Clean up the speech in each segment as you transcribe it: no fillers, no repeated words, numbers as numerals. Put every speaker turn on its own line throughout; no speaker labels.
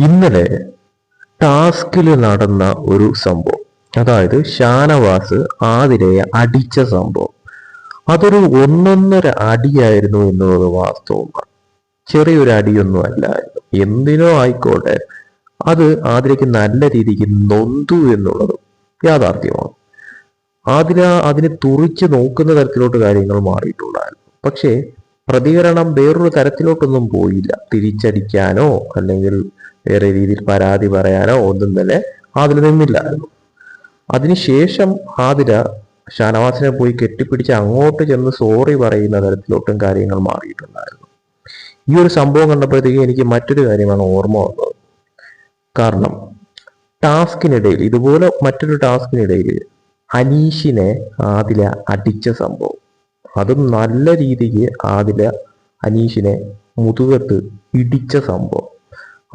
ഇന്നലെ ടാസ്കിൽ നടന്ന ഒരു സംഭവം, അതായത് ഷാനവാസ് ആതിരയെ അടിച്ച സംഭവം, അതൊരു ഒന്നൊന്നര അടിയായിരുന്നു എന്നുള്ളത് വാസ്തവമാണ്. ചെറിയൊരു അടിയൊന്നും അല്ലായിരുന്നു. എന്തിനോ ആയിക്കോട്ടെ, അത് ആതിരയ്ക്ക് നല്ല രീതിക്ക് നൊന്തു എന്നുള്ളത് യാഥാർത്ഥ്യമാണ്. ആതിര അതിനെ തുറിച്ച് നോക്കുന്ന തരത്തിലോട്ട് കാര്യങ്ങൾ മാറിയിട്ടുണ്ടായിരുന്നു. പക്ഷേ പ്രതികരണം വേറൊരു തരത്തിലോട്ടൊന്നും പോയില്ല. തിരിച്ചടിക്കാനോ അല്ലെങ്കിൽ വേറെ രീതിയിൽ പരാതി പറയാനോ ഒന്നും തന്നെ ആതിര നിന്നില്ലായിരുന്നു. അതിനുശേഷം ആതിര ഷാനവാസിനെ പോയി കെട്ടിപ്പിടിച്ച് അങ്ങോട്ട് ചെന്ന് സോറി പറയുന്ന തരത്തിലോട്ടും കാര്യങ്ങൾ മാറിയിട്ടുണ്ടായിരുന്നു. ഈ ഒരു സംഭവം കണ്ടപ്പോഴത്തേക്ക് എനിക്ക് മറ്റൊരു കാര്യമാണ് ഓർമ്മ വന്നത്. കാരണം ടാസ്കിനിടയിൽ, ഇതുപോലെ മറ്റൊരു ടാസ്കിനിടയിൽ അനീഷിനെ ആതിര അടിച്ച സംഭവം, അതും നല്ല രീതിക്ക് ആതിര അനീഷിനെ മുതുകത്ത് ഇടിച്ച സംഭവം,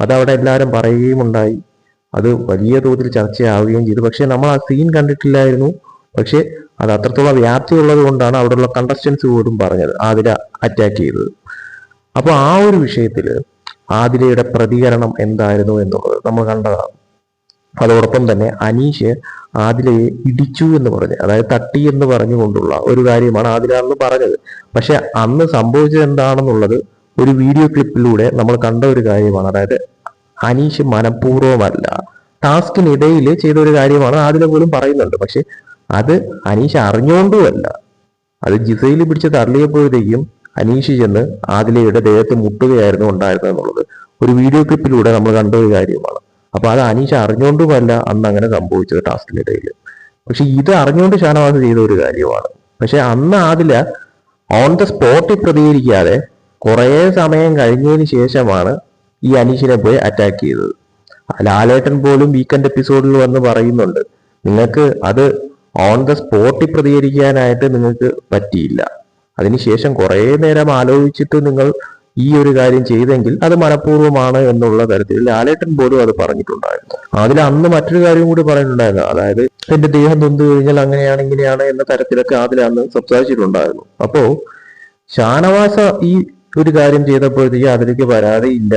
അതവിടെ എല്ലാവരും പറയുകയും ഉണ്ടായി. അത് വലിയ തോതിൽ ചർച്ചയാവുകയും ചെയ്തു. പക്ഷെ നമ്മൾ ആ സീൻ കണ്ടിട്ടില്ലായിരുന്നു. പക്ഷെ അത് അത്രത്തോളം വ്യാപ്തി ഉള്ളത് കൊണ്ടാണ് അവിടെയുള്ള കണ്ടസ്റ്റൻസ് പോലും പറഞ്ഞത് ആതിര അറ്റാക്ക് ചെയ്തത്. അപ്പൊ ആ ഒരു വിഷയത്തിൽ ആതിരയുടെ പ്രതികരണം എന്തായിരുന്നു എന്നുള്ളത് നമ്മൾ കണ്ടതാണ്. അതോടൊപ്പം തന്നെ അനീഷ് ആതിരയെ ഇടിച്ചു എന്ന് പറഞ്ഞ്, അതായത് തട്ടി എന്ന് പറഞ്ഞുകൊണ്ടുള്ള ഒരു കാര്യമാണ് ആതിര അന്ന് പറഞ്ഞത്. പക്ഷെ അന്ന് സംഭവിച്ചത് എന്താണെന്നുള്ളത് ഒരു വീഡിയോ ക്ലിപ്പിലൂടെ നമ്മൾ കണ്ട ഒരു കാര്യമാണ്. അതായത് അനീഷ് മനഃപൂർവ്വമല്ല, ടാസ്കിനിടയിൽ ചെയ്ത ഒരു കാര്യമാണ് ആതിര പോലും പറയുന്നുണ്ട്. പക്ഷെ അത് അനീഷ് അറിഞ്ഞുകൊണ്ടുമല്ല. അത് ജിസയിൽ പിടിച്ച് തള്ളിയപ്പോഴത്തേക്കും അനീഷ് ചെന്ന് ആതിലയുടെ ദേഹത്ത് മുട്ടുകയായിരുന്നു ഉണ്ടായിരുന്നത് എന്നുള്ളത് ഒരു വീഡിയോ ക്ലിപ്പിലൂടെ നമ്മൾ കണ്ട ഒരു കാര്യമാണ്. അപ്പൊ അത് അനീഷ് അറിഞ്ഞുകൊണ്ടുമല്ല അന്ന് അങ്ങനെ സംഭവിച്ചത് ടാസ്കിനിടയിൽ. പക്ഷെ ഇത് അറിഞ്ഞുകൊണ്ട് ഷാനവാസ് ചെയ്ത ഒരു കാര്യമാണ്. പക്ഷെ അന്ന് ആതില ഓൺ ദ സ്പോട്ടിൽ പ്രതികരിക്കാതെ കുറേ സമയം കഴിഞ്ഞതിന് ശേഷമാണ് ഈ അനീഷിനെ പോയി അറ്റാക്ക് ചെയ്തത്. ലാലേട്ടൻ പോലും വീക്കെൻഡ് എപ്പിസോഡിൽ വന്ന് പറയുന്നുണ്ട്, നിങ്ങൾക്ക് അത് ഓൺ ദ സ്പോട്ടിൽ പ്രതികരിക്കാനായിട്ട് നിങ്ങൾക്ക് പറ്റിയില്ല. അതിനുശേഷം കുറേ നേരം ആലോചിച്ചിട്ട് നിങ്ങൾ ഈ ഒരു കാര്യം ചെയ്തെങ്കിൽ അത് മനഃപൂർവ്വമാണ് എന്നുള്ള തരത്തിൽ ലാലേട്ടൻ പോലും അത് പറഞ്ഞിട്ടുണ്ടായിരുന്നു. അതിൽ അന്ന് മറ്റൊരു കാര്യം കൂടി പറഞ്ഞിട്ടുണ്ടായിരുന്നു. അതായത് എന്റെ ദേഹം നൊന്തു കഴിഞ്ഞാൽ അങ്ങനെയാണ് ഇങ്ങനെയാണ് എന്ന തരത്തിലൊക്കെ അതിൽ അന്ന് സംസാരിച്ചിട്ടുണ്ടായിരുന്നു. അപ്പോ ഷാനവാസ ഈ ഒരു കാര്യം ചെയ്തപ്പോഴത്തേക്ക് അതിലേക്ക് പരാതിയില്ല,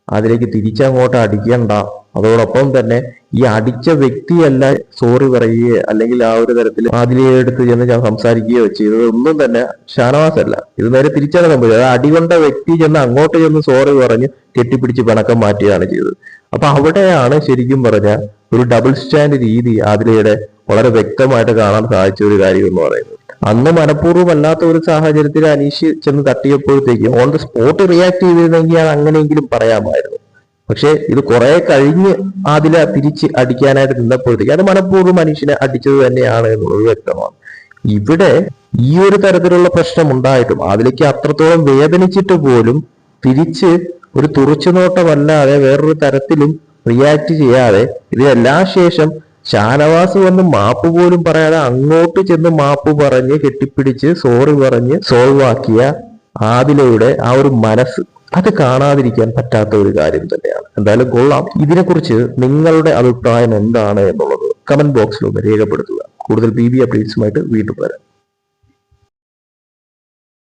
അതിലേക്ക് തിരിച്ചങ്ങോട്ട് അടിക്കണ്ട. അതോടൊപ്പം തന്നെ ഈ അടിച്ച വ്യക്തിയല്ല സോറി പറയുകയോ അല്ലെങ്കിൽ ആ ഒരു തരത്തിൽ അതിലെ എടുത്ത് ചെന്ന് ഞാൻ സംസാരിക്കുകയോ ചെയ്തത് ഒന്നും തന്നെ ഷാനവാസ് അല്ല. ഇത് നേരെ തിരിച്ചാണ് സംഭവിച്ചത്. അത് അടികൊണ്ട വ്യക്തി ചെന്ന് അങ്ങോട്ട് ചെന്ന് സോറി പറഞ്ഞ് കെട്ടിപ്പിടിച്ച് പിണക്കം മാറ്റുകയാണ് ചെയ്തത്. അപ്പൊ അവിടെയാണ് ശരിക്കും പറഞ്ഞ ഒരു ഡബിൾ സ്റ്റാൻഡ് രീതി ആതിലയുടെ വളരെ വ്യക്തമായിട്ട് കാണാൻ സാധിച്ച ഒരു കാര്യം എന്ന് പറയുന്നത്. അന്ന് മനഃപൂർവ്വമല്ലാത്ത ഒരു സാഹചര്യത്തിൽ അനീഷ് ചെന്ന് തട്ടിയപ്പോഴത്തേക്കും ഓൺ ദ സ്പോട്ട് റിയാക്ട് ചെയ്തിരുന്നെങ്കിൽ അത് അങ്ങനെയെങ്കിലും പറയാമായിരുന്നു. പക്ഷെ ഇത് കുറെ കഴിഞ്ഞ് ആതില തിരിച്ച് അടിക്കാനായിട്ട് നിന്നപ്പോഴത്തേക്ക് അത് മനഃപൂർവ്വം അനീഷിനെ അടിച്ചത് തന്നെയാണ് എന്നുള്ളത് വ്യക്തമാണ്. ഇവിടെ ഈ ഒരു തരത്തിലുള്ള പ്രശ്നം ഉണ്ടായിട്ടും അതിലേക്ക് അത്രത്തോളം വേദനിച്ചിട്ട് പോലും തിരിച്ച് ഒരു തുറച്ചുനോട്ടമല്ലാതെ വേറൊരു തരത്തിലും റിയാക്ട് ചെയ്യാതെ ഇതിനെല്ലാം ശേഷം ഷാനവാസ് വന്ന് മാപ്പ് പോലും പറയാതെ അങ്ങോട്ട് ചെന്ന് മാപ്പ് പറഞ്ഞ് കെട്ടിപ്പിടിച്ച് സോറി പറഞ്ഞ് സോൾവ് ആക്കിയ ആതിലയുടെ ആ ഒരു മനസ്സ്, അത് കാണാതിരിക്കാൻ പറ്റാത്ത ഒരു കാര്യം തന്നെയാണ്. എന്തായാലും കൊള്ളാം. ഇതിനെക്കുറിച്ച് നിങ്ങളുടെ അഭിപ്രായം എന്താണ് എന്നുള്ളത് കമന്റ് ബോക്സിലൊന്ന് രേഖപ്പെടുത്തുക. കൂടുതൽ PB അപ്ഡേറ്റ്സുമായിട്ട് വീണ്ടും വരാം.